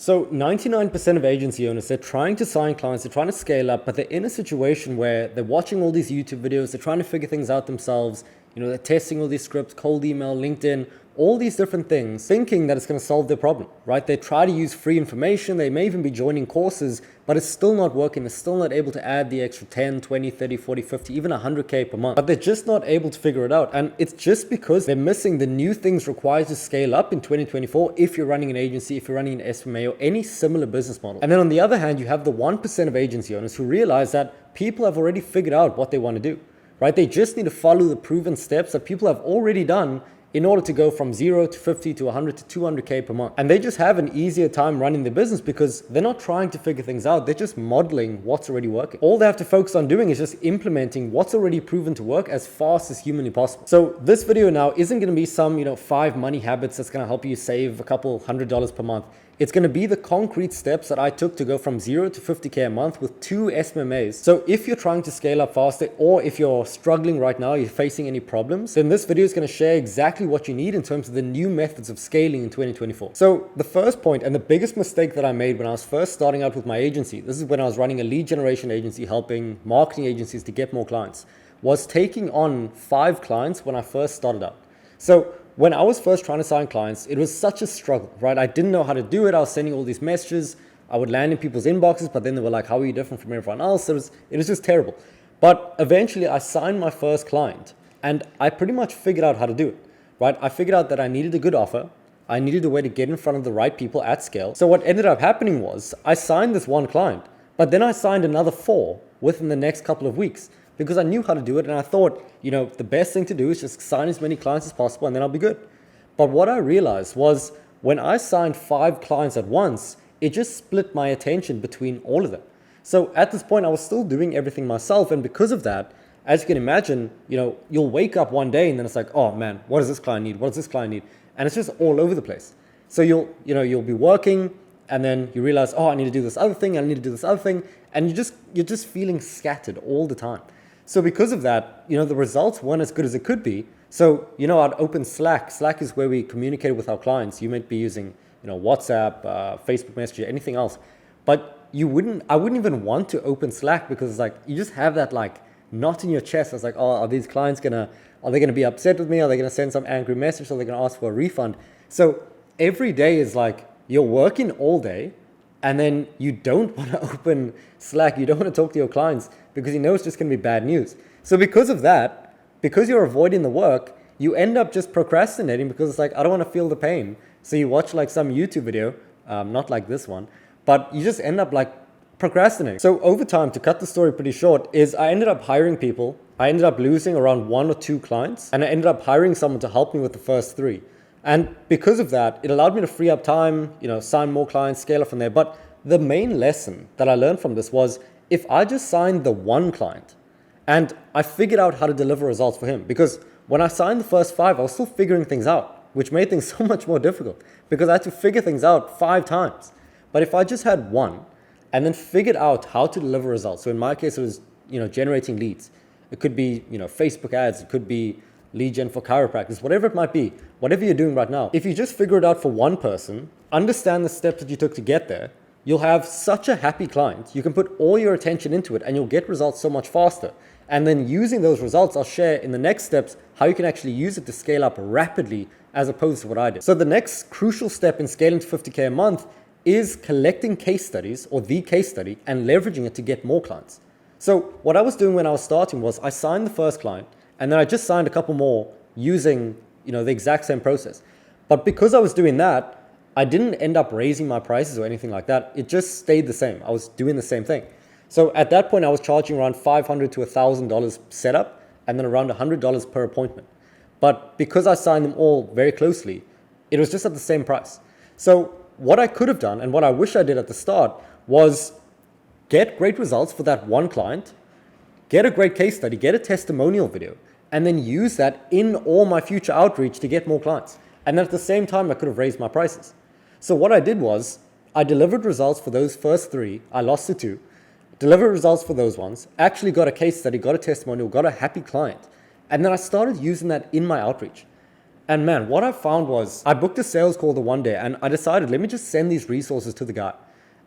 So 99% of agency owners, they're trying to sign clients, they're trying to scale up, but they're in a situation where they're watching all these YouTube videos, they're trying to figure things out themselves. They're testing all these scripts, cold email, LinkedIn, all these different things, thinking that it's going to solve their problem, right? They try to use free information. They may even be joining courses, but it's still not working. They're still not able to add the extra 10, 20, 30, 40, 50, even 100K per month. But they're just not able to figure it out. And it's just because they're missing the new things required to scale up in 2024 if you're running an agency, if you're running an SMA or any similar business model. And then on the other hand, you have the 1% of agency owners who realize that people have already figured out what they want to do. Right? They just need to follow the proven steps that people have already done in order to go from 0 to 50 to 100 to 200K per month. And they just have an easier time running their business because they're not trying to figure things out. They're just modeling what's already working. All they have to focus on doing is just implementing what's already proven to work as fast as humanly possible. So this video now isn't going to be some, 5 money habits that's going to help you save a couple $100 per month. It's going to be the concrete steps that I took to go from 0 to 50K a month with 2 SMMAs. So if you're trying to scale up faster, or if you're struggling right now, you're facing any problems, then this video is going to share exactly what you need in terms of the new methods of scaling in 2024. So the first point and the biggest mistake that I made when I was first starting out with my agency, this is when I was running a lead generation agency, helping marketing agencies to get more clients, was taking on 5 clients when I first started out. So when I was first trying to sign clients, it was such a struggle, right? I didn't know how to do it. I was sending all these messages. I would land in people's inboxes, but then they were like, how are you different from everyone else? It was just terrible. But eventually I signed my first client and I pretty much figured out how to do it, right? I figured out that I needed a good offer. I needed a way to get in front of the right people at scale. So what ended up happening was I signed this one client, but then I signed another 4 within the next couple of weeks, because I knew how to do it and I thought, the best thing to do is just sign as many clients as possible and then I'll be good. But what I realized was when I signed 5 clients at once, it just split my attention between all of them. So at this point, I was still doing everything myself. And because of that, as you can imagine, you'll wake up one day and then it's like, oh man, what does this client need? What does this client need? And it's just all over the place. So you'll be working and then you realize, oh, I need to do this other thing. I need to do this other thing. And you're just feeling scattered all the time. So because of that, the results weren't as good as it could be. So, I'd open Slack. Slack is where we communicate with our clients. You might be using, WhatsApp, Facebook Messenger, anything else. But I wouldn't even want to open Slack because it's like, you just have that knot in your chest. It's like, oh, are these clients are they going to be upset with me? Are they going to send some angry message? Are they going to ask for a refund? So every day is like, you're working all day and then you don't want to open Slack. You don't want to talk to your clients because it's just going to be bad news. So because of that, because you're avoiding the work, you end up just procrastinating because it's like, I don't want to feel the pain. So you watch some YouTube video, not like this one, but you just end up procrastinating. So over time, to cut the story pretty short, is I ended up hiring people. I ended up losing around 1 or 2 clients, and I ended up hiring someone to help me with the first 3. And because of that, it allowed me to free up time, sign more clients, scale up from there. But the main lesson that I learned from this was if I just signed the 1 client and I figured out how to deliver results for him, because when I signed the first 5, I was still figuring things out, which made things so much more difficult because I had to figure things out 5 times. But if I just had 1 and then figured out how to deliver results, so in my case, it was, generating leads. It could be, Facebook ads. It could be lead gen for chiropractors, whatever it might be, whatever you're doing right now. If you just figure it out for 1 person, understand the steps that you took to get there, you'll have such a happy client. You can put all your attention into it and you'll get results so much faster. And then using those results, I'll share in the next steps how you can actually use it to scale up rapidly as opposed to what I did. So the next crucial step in scaling to 50K a month is collecting case studies or the case study and leveraging it to get more clients. So what I was doing when I was starting was I signed the first client and then I just signed a couple more using the exact same process. But because I was doing that, I didn't end up raising my prices or anything like that. It just stayed the same. I was doing the same thing. So at that point, I was charging around $500 to $1,000 setup and then around $100 per appointment. But because I signed them all very closely, it was just at the same price. So what I could have done and what I wish I did at the start was get great results for that 1 client, get a great case study, get a testimonial video, and then use that in all my future outreach to get more clients. And then at the same time, I could have raised my prices. So what I did was I delivered results for those first 3. I lost to 2. Delivered results for those ones. Actually got a case study, got a testimonial, got a happy client. And then I started using that in my outreach. And man, what I found was I booked a sales call the one day and I decided, let me just send these resources to the guy.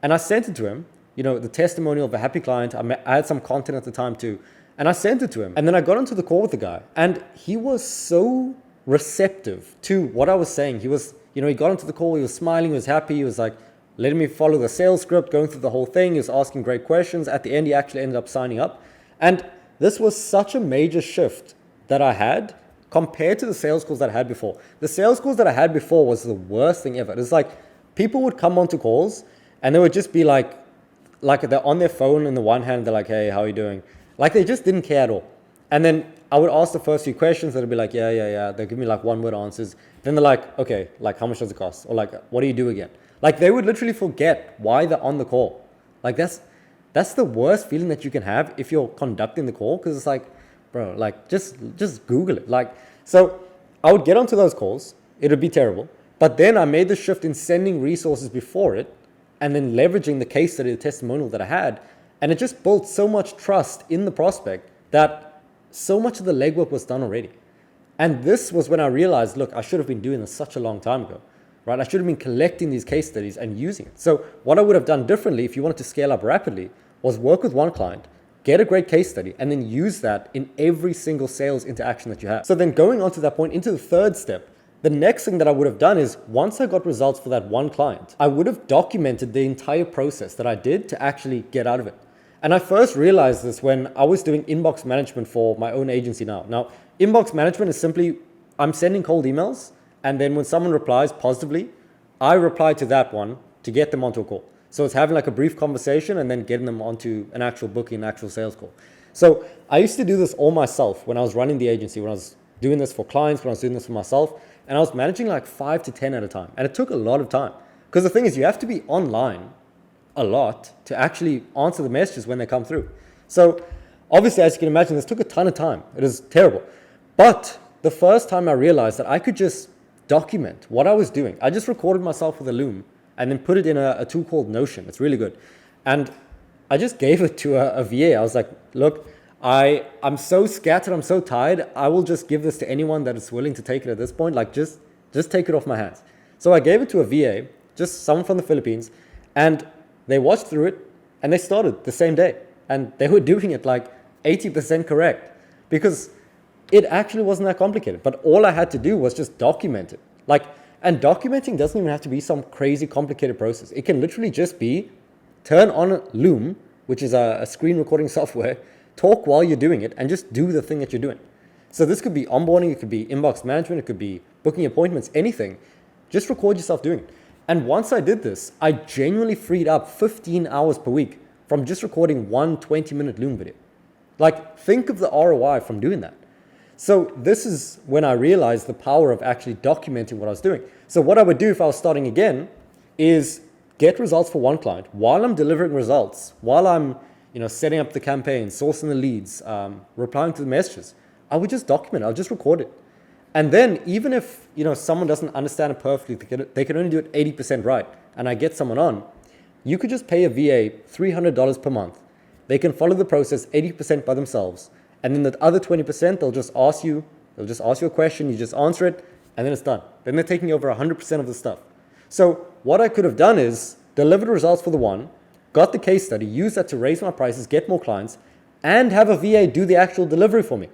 And I sent it to him, the testimonial of a happy client. I had some content at the time too. And I sent it to him. And then I got onto the call with the guy. And he was so receptive to what I was saying. He was, he got onto the call. He was smiling. He was happy. He was like letting me follow the sales script, going through the whole thing. He was asking great questions. At the end, he actually ended up signing up. And this was such a major shift that I had compared to the sales calls that I had before. The sales calls that I had before was the worst thing ever. It's like people would come onto calls and they would just be like they're on their phone in the one hand, they're like, hey, how are you doing? Like they just didn't care at all. And then I would ask the first few questions, they'd be like, yeah. They'll give me like one word answers. Then they're like, okay, like how much does it cost? Or like, what do you do again? Like they would literally forget why they're on the call. Like that's the worst feeling that you can have if you're conducting the call, because it's like, bro, like just Google it. Like, so I would get onto those calls, it would be terrible. But then I made the shift in sending resources before it and then leveraging the case study, the testimonial that I had. And it just built so much trust in the prospect that so much of the legwork was done already. And this was when I realized, look, I should have been doing this such a long time ago, right? I should have been collecting these case studies and using it. So what I would have done differently if you wanted to scale up rapidly was work with one client, get a great case study, and then use that in every single sales interaction that you have. So then going on to that point, into the third step, the next thing that I would have done is once I got results for that one client, I would have documented the entire process that I did to actually get out of it. And I first realized this when I was doing inbox management for my own agency now. Now, inbox management is simply, I'm sending cold emails, and then when someone replies positively, I reply to that one to get them onto a call. So it's having like a brief conversation and then getting them onto an actual booking, an actual sales call. So I used to do this all myself when I was running the agency, when I was doing this for clients, when I was doing this for myself, and I was managing like 5 to 10 at a time. And it took a lot of time. Because the thing is, you have to be online a lot to actually answer the messages when they come through. So obviously, as you can imagine, this took a ton of time. It is terrible. But the first time I realized that I could just document what I was doing, I just recorded myself with a Loom and then put it in a tool called Notion. It's really good. And I just gave it to a VA. I was like, look, I'm so scattered, I'm so tired. I will just give this to anyone that is willing to take it at this point. Like just take it off my hands. So I gave it to a VA, just someone from the Philippines, and they watched through it and they started the same day. And they were doing it like 80% correct because it actually wasn't that complicated. But all I had to do was just document it. And documenting doesn't even have to be some crazy complicated process. It can literally just be turn on Loom, which is a screen recording software, talk while you're doing it, and just do the thing that you're doing. So this could be onboarding, it could be inbox management, it could be booking appointments, anything. Just record yourself doing it. And once I did this, I genuinely freed up 15 hours per week from just recording one 20-minute Loom video. Like, think of the ROI from doing that. So this is when I realized the power of actually documenting what I was doing. So what I would do if I was starting again is get results for one client while I'm delivering results, while I'm setting up the campaign, sourcing the leads, replying to the messages. I would just document it. I'll just record it. And then even if someone doesn't understand it perfectly, they can only do it 80% right, and I get someone on, you could just pay a VA $300 per month. They can follow the process 80% by themselves. And then the other 20%, they'll just ask you a question, you just answer it, and then it's done. Then they're taking over 100% of the stuff. So what I could have done is delivered results for the one, got the case study, used that to raise my prices, get more clients, and have a VA do the actual delivery for me,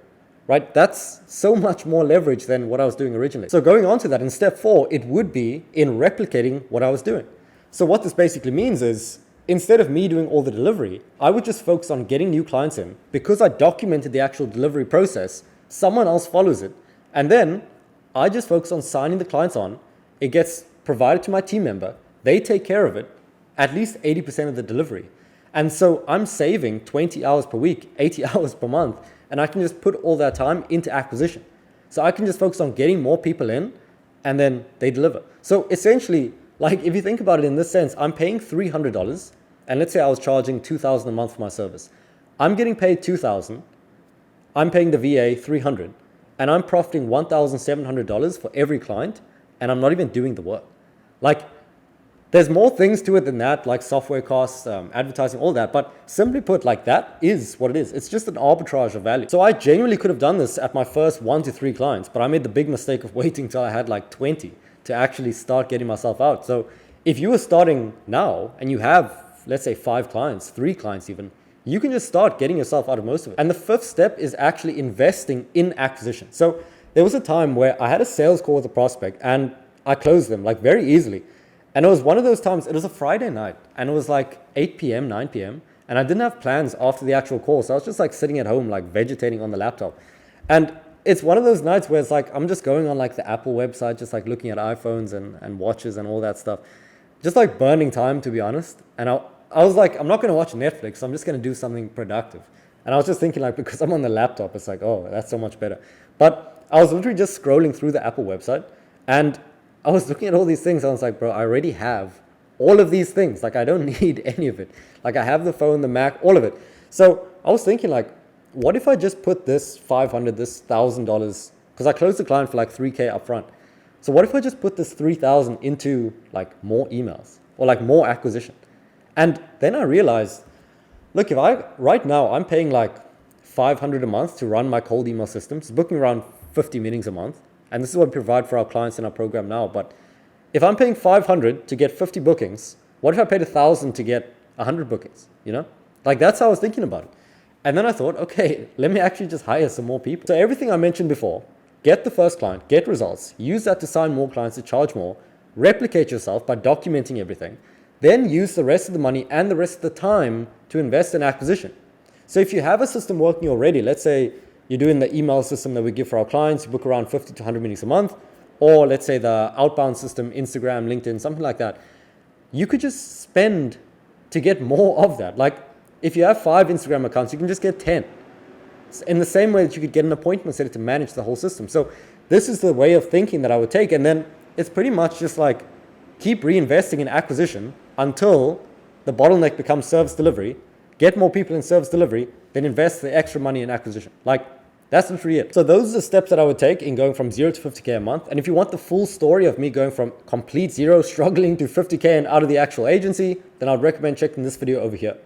right? That's so much more leverage than what I was doing originally. So going on to that, in step 4, it would be in replicating what I was doing. So what this basically means is, instead of me doing all the delivery, I would just focus on getting new clients in. Because I documented the actual delivery process, someone else follows it. And then I just focus on signing the clients on. It gets provided to my team member. They take care of it, at least 80% of the delivery. And so I'm saving 20 hours per week, 80 hours per month, and I can just put all that time into acquisition. So I can just focus on getting more people in, and then they deliver. So essentially, like if you think about it in this sense, I'm paying $300, and let's say I was charging $2,000 a month for my service. I'm getting paid $2,000, I'm paying the VA $300, and I'm profiting $1,700 for every client, and I'm not even doing the work. Like, There's more things to it than that, like software costs, advertising, all that. But simply put, like that is what it is. It's just an arbitrage of value. So I genuinely could have done this at my first 1 to 3 clients, but I made the big mistake of waiting till I had like 20 to actually start getting myself out. So if you are starting now and you have, let's say 5 clients, 3 clients even, you can just start getting yourself out of most of it. And the fifth step is actually investing in acquisition. So there was a time where I had a sales call with a prospect and I closed them like very easily. And it was one of those times, it was a Friday night and it was like 8 p.m., 9 p.m. And I didn't have plans after the actual call. So I was just like sitting at home, like vegetating on the laptop. And it's one of those nights where it's like, I'm just going on like the Apple website, just like looking at iPhones and watches and all that stuff. Just like burning time, to be honest. And I was like, I'm not going to watch Netflix. So I'm just going to do something productive. And I was just thinking like, because I'm on the laptop, it's like, oh, that's so much better. But I was literally just scrolling through the Apple website and I was looking at all these things. I was like, bro, I already have all of these things. Like, I don't need any of it. Like, I have the phone, the Mac, all of it. So I was thinking, like, what if I just put this $500, this $1,000, because I closed the client for like $3K upfront. So what if I just put this $3,000 into like more emails or like more acquisition? And then I realized, look, right now I'm paying like $500 a month to run my cold email system. It's booking around 50 meetings a month. And this is what we provide for our clients in our program now. But if I'm paying $500 to get 50 bookings, what if I paid $1,000 to get 100 bookings? You know, like that's how I was thinking about it. And then I thought, okay, let me actually just hire some more people. So everything I mentioned before, get the first client, get results, use that to sign more clients, to charge more, replicate yourself by documenting everything, then use the rest of the money and the rest of the time to invest in acquisition. So if you have a system working already, let's say you're doing the email system that we give for our clients, you book around 50 to 100 meetings a month, or let's say the outbound system, Instagram, LinkedIn, something like that. You could just spend to get more of that. Like if you have 5 Instagram accounts, you can just get 10. In the same way that you could get an appointment setter to manage the whole system. So this is the way of thinking that I would take. And then it's pretty much just like keep reinvesting in acquisition until the bottleneck becomes service delivery, get more people in service delivery, then invest the extra money in acquisition. Like that's literally it. So those are the steps that I would take in going from 0 to 50K a month. And if you want the full story of me going from complete zero, struggling to 50K and out of the actual agency, then I'd recommend checking this video over here.